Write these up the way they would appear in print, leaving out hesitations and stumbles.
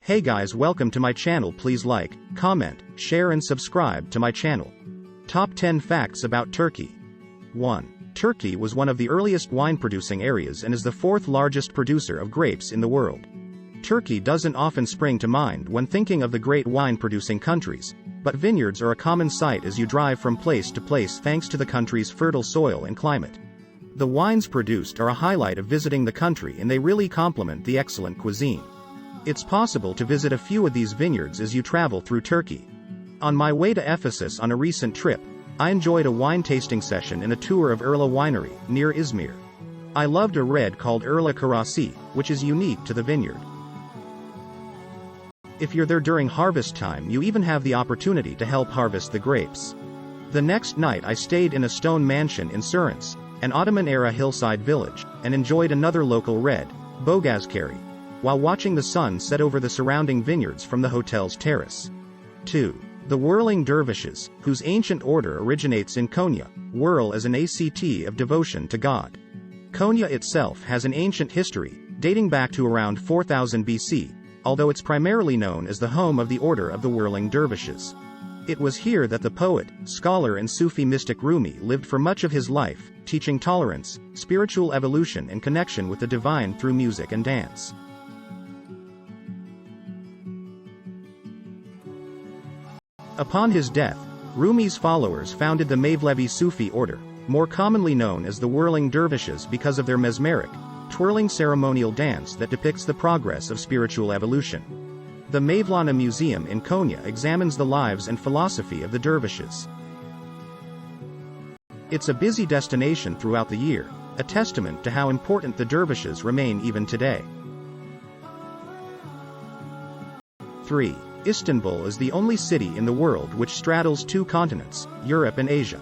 Hey guys, welcome to my channel. Please like, comment, share and subscribe to my channel. Top 10 facts about Turkey. 1. Turkey was one of the earliest wine-producing areas and is the fourth largest producer of grapes in the world. Turkey doesn't often spring to mind when thinking of the great wine-producing countries, but vineyards are a common sight as you drive from place to place thanks to the country's fertile soil and climate. The wines produced are a highlight of visiting the country and they really complement the excellent cuisine. It's possible to visit a few of these vineyards as you travel through Turkey. On my way to Ephesus on a recent trip, I enjoyed a wine tasting session and a tour of Urla Winery, near Izmir. I loved a red called Urla Karasi, which is unique to the vineyard. If you're there during harvest time, you even have the opportunity to help harvest the grapes. The next night I stayed in a stone mansion in Surance, an Ottoman-era hillside village, and enjoyed another local red, Bogazkari, while watching the sun set over the surrounding vineyards from the hotel's terrace. 2. The Whirling Dervishes, whose ancient order originates in Konya, whirl as an act of devotion to God. Konya itself has an ancient history, dating back to around 4000 BC, although it's primarily known as the home of the order of the Whirling Dervishes. It was here that the poet, scholar and Sufi mystic Rumi lived for much of his life, teaching tolerance, spiritual evolution and connection with the divine through music and dance. Upon his death, Rumi's followers founded the Mevlevi Sufi order, more commonly known as the Whirling Dervishes because of their mesmeric, twirling ceremonial dance that depicts the progress of spiritual evolution. The Mevlana Museum in Konya examines the lives and philosophy of the dervishes. It's a busy destination throughout the year, a testament to how important the dervishes remain even today. 3. Istanbul is the only city in the world which straddles two continents, Europe and Asia.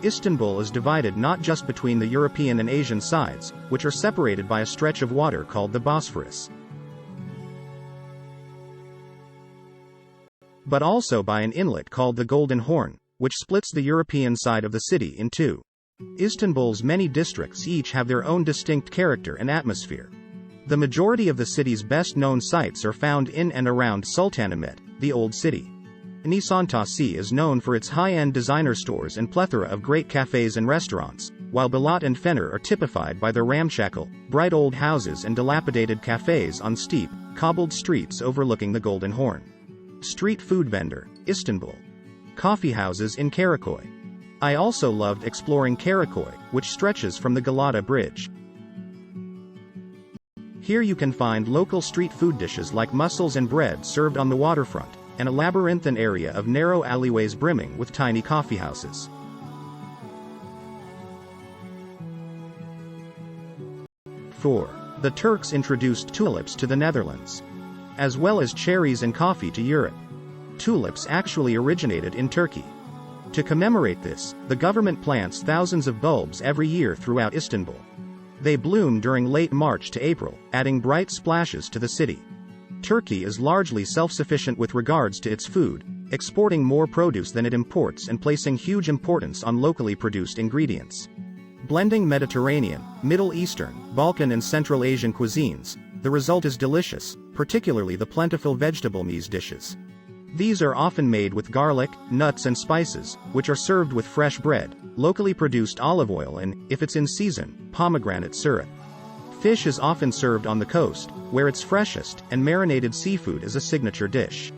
Istanbul is divided not just between the European and Asian sides, which are separated by a stretch of water called the Bosphorus, but also by an inlet called the Golden Horn, which splits the European side of the city in two. Istanbul's many districts each have their own distinct character and atmosphere. The majority of the city's best-known sites are found in and around Sultanahmet, the Old City. Nişantaşı is known for its high-end designer stores and plethora of great cafes and restaurants, while Balat and Fener are typified by their ramshackle, bright old houses and dilapidated cafes on steep, cobbled streets overlooking the Golden Horn. Street food vendor, Istanbul. Coffee houses in Karaköy. I also loved exploring Karaköy, which stretches from the Galata Bridge. Here you can find local street food dishes like mussels and bread served on the waterfront, and a labyrinthine area of narrow alleyways brimming with tiny coffeehouses. 4. The Turks introduced tulips to the Netherlands, as well as cherries and coffee to Europe. Tulips actually originated in Turkey. To commemorate this, the government plants thousands of bulbs every year throughout Istanbul. They bloom during late March to April, adding bright splashes to the city. Turkey is largely self-sufficient with regards to its food, exporting more produce than it imports and placing huge importance on locally produced ingredients. Blending Mediterranean, Middle Eastern, Balkan and Central Asian cuisines, the result is delicious, particularly the plentiful vegetable meze dishes. These are often made with garlic, nuts and spices, which are served with fresh bread, locally produced olive oil and, if it's in season, pomegranate syrup. Fish is often served on the coast, where it's freshest, and marinated seafood is a signature dish.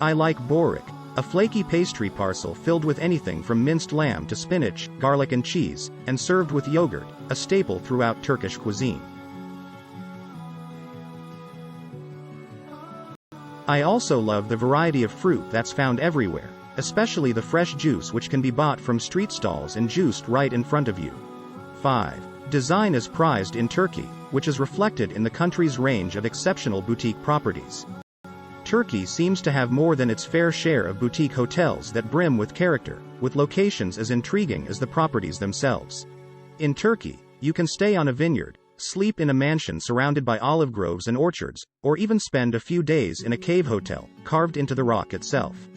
I like börek, a flaky pastry parcel filled with anything from minced lamb to spinach, garlic and cheese, and served with yogurt, a staple throughout Turkish cuisine. I also love the variety of fruit that's found everywhere, especially the fresh juice which can be bought from street stalls and juiced right in front of you. 5. Design is prized in Turkey, which is reflected in the country's range of exceptional boutique properties. Turkey seems to have more than its fair share of boutique hotels that brim with character, with locations as intriguing as the properties themselves. In Turkey, you can stay on a vineyard, sleep in a mansion surrounded by olive groves and orchards, or even spend a few days in a cave hotel, carved into the rock itself.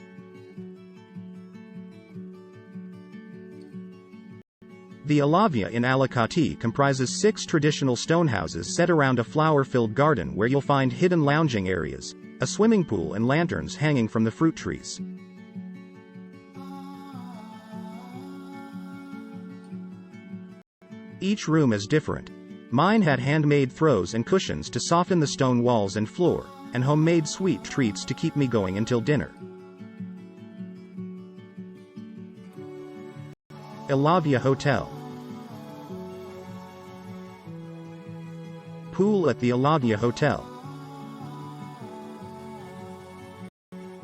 The Alavia in Alicante comprises 6 traditional stone houses set around a flower-filled garden where you'll find hidden lounging areas, a swimming pool and lanterns hanging from the fruit trees. Each room is different. Mine had handmade throws and cushions to soften the stone walls and floor, and homemade sweet treats to keep me going until dinner. Ilavia Hotel. Pool at the Ilavia Hotel.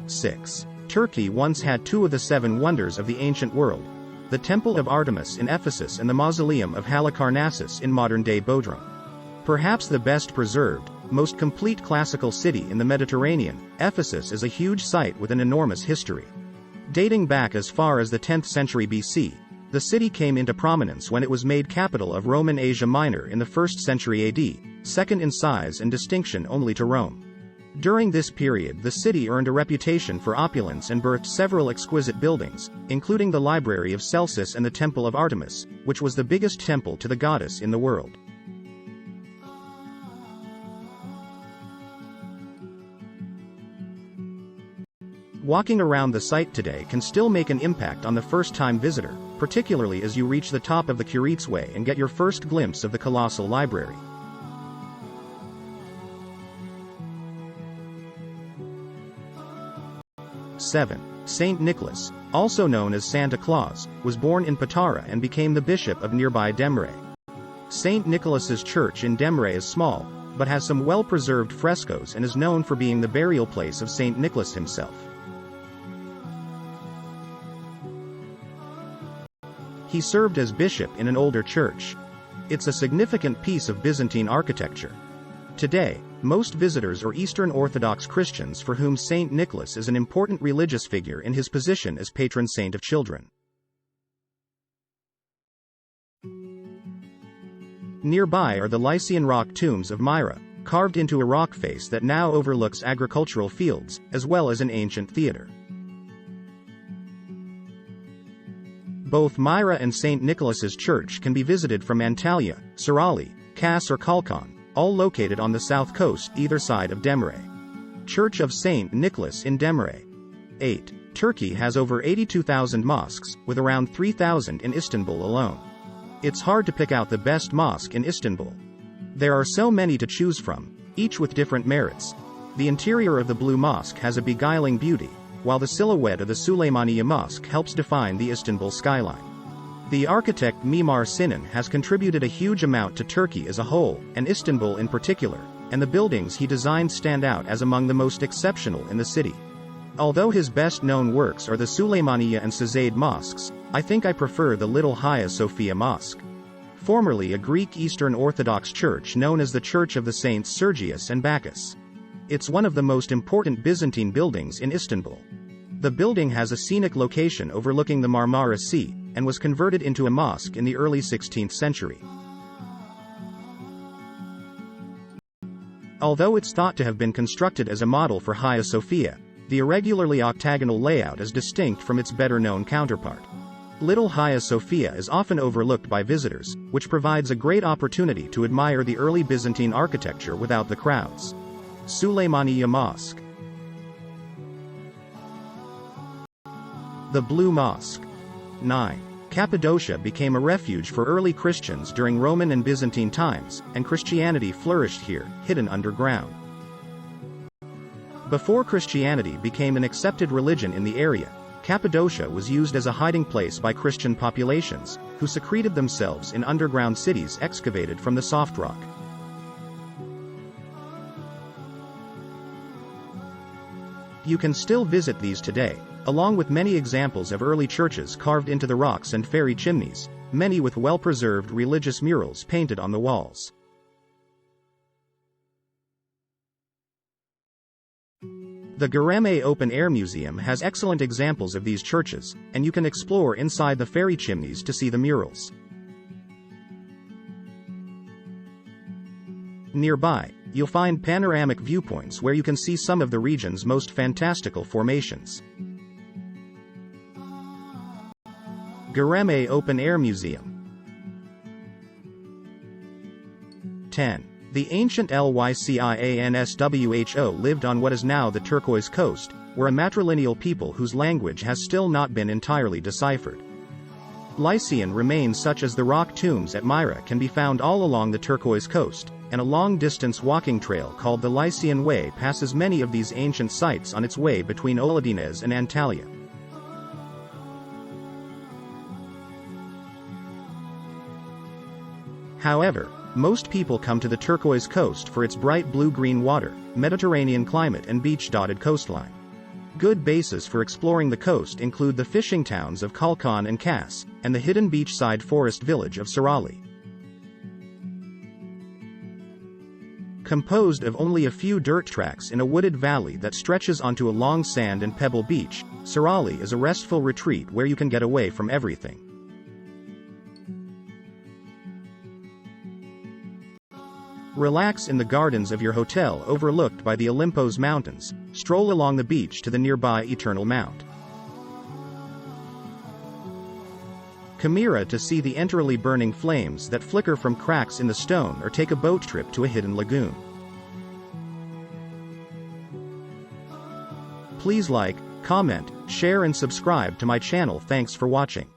6. Turkey once had two of the seven wonders of the ancient world, the Temple of Artemis in Ephesus and the Mausoleum of Halicarnassus in modern-day Bodrum. Perhaps the best preserved, most complete classical city in the Mediterranean, Ephesus is a huge site with an enormous history. Dating back as far as the 10th century BC, the city came into prominence when it was made capital of Roman Asia Minor in the 1st century AD, second in size and distinction only to Rome. During this period the city earned a reputation for opulence and birthed several exquisite buildings, including the Library of Celsus and the Temple of Artemis, which was the biggest temple to the goddess in the world. Walking around the site today can still make an impact on the first-time visitor, particularly as you reach the top of the Way and get your first glimpse of the colossal library. Saint Nicholas, also known as Santa Claus, was born in Patara and became the bishop of nearby Demre. St. Nicholas's church in Demre is small, but has some well-preserved frescoes and is known for being the burial place of St. Nicholas himself. He served as bishop in an older church. It's a significant piece of Byzantine architecture. Today, most visitors are Eastern Orthodox Christians for whom St. Nicholas is an important religious figure in his position as patron saint of children. Nearby are the Lycian rock tombs of Myra, carved into a rock face that now overlooks agricultural fields, as well as an ancient theater. Both Myra and St. Nicholas's church can be visited from Antalya, Sarali, Kas or Kalkan, all located on the south coast either side of Demre. Church of St. Nicholas in Demre. 8. Turkey has over 82,000 mosques, with around 3,000 in Istanbul alone. It's hard to pick out the best mosque in Istanbul. There are so many to choose from, each with different merits. The interior of the Blue Mosque has a beguiling beauty, while the silhouette of the Süleymaniye Mosque helps define the Istanbul skyline. The architect Mimar Sinan has contributed a huge amount to Turkey as a whole, and Istanbul in particular, and the buildings he designed stand out as among the most exceptional in the city. Although his best-known works are the Süleymaniye and Sazade mosques, I think I prefer the Little Hagia Sophia Mosque. Formerly a Greek Eastern Orthodox church known as the Church of the Saints Sergius and Bacchus. It's one of the most important Byzantine buildings in Istanbul. The building has a scenic location overlooking the Marmara Sea, and was converted into a mosque in the early 16th century. Although it's thought to have been constructed as a model for Hagia Sophia, the irregularly octagonal layout is distinct from its better-known counterpart. Little Hagia Sophia is often overlooked by visitors, which provides a great opportunity to admire the early Byzantine architecture without the crowds. Süleymaniye Mosque. The Blue Mosque. 9. Cappadocia became a refuge for early Christians during Roman and Byzantine times, and Christianity flourished here, hidden underground. Before Christianity became an accepted religion in the area, Cappadocia was used as a hiding place by Christian populations, who secreted themselves in underground cities excavated from the soft rock. You can still visit these today, along with many examples of early churches carved into the rocks and fairy chimneys, many with well-preserved religious murals painted on the walls. The Göreme Open Air Museum has excellent examples of these churches, and you can explore inside the fairy chimneys to see the murals. Nearby, you'll find panoramic viewpoints where you can see some of the region's most fantastical formations. Göreme Open Air Museum. 10. The ancient Lycians lived on what is now the Turquoise Coast, were a matrilineal people whose language has still not been entirely deciphered. Lycian remains such as the rock tombs at Myra can be found all along the Turquoise Coast, and a long-distance walking trail called the Lycian Way passes many of these ancient sites on its way between Oladines and Antalya. However, most people come to the Turquoise Coast for its bright blue-green water, Mediterranean climate and beach-dotted coastline. Good bases for exploring the coast include the fishing towns of Kalkan and Kas, and the hidden beachside forest village of Sarali. Composed of only a few dirt tracks in a wooded valley that stretches onto a long sand and pebble beach, Sarali is a restful retreat where you can get away from everything. Relax in the gardens of your hotel overlooked by the Olympos Mountains, stroll along the beach to the nearby Eternal Mount. Camira to see the enterally burning flames that flicker from cracks in the stone, or take a boat trip to a hidden lagoon. Please like, comment, share and subscribe to my channel. Thanks for watching.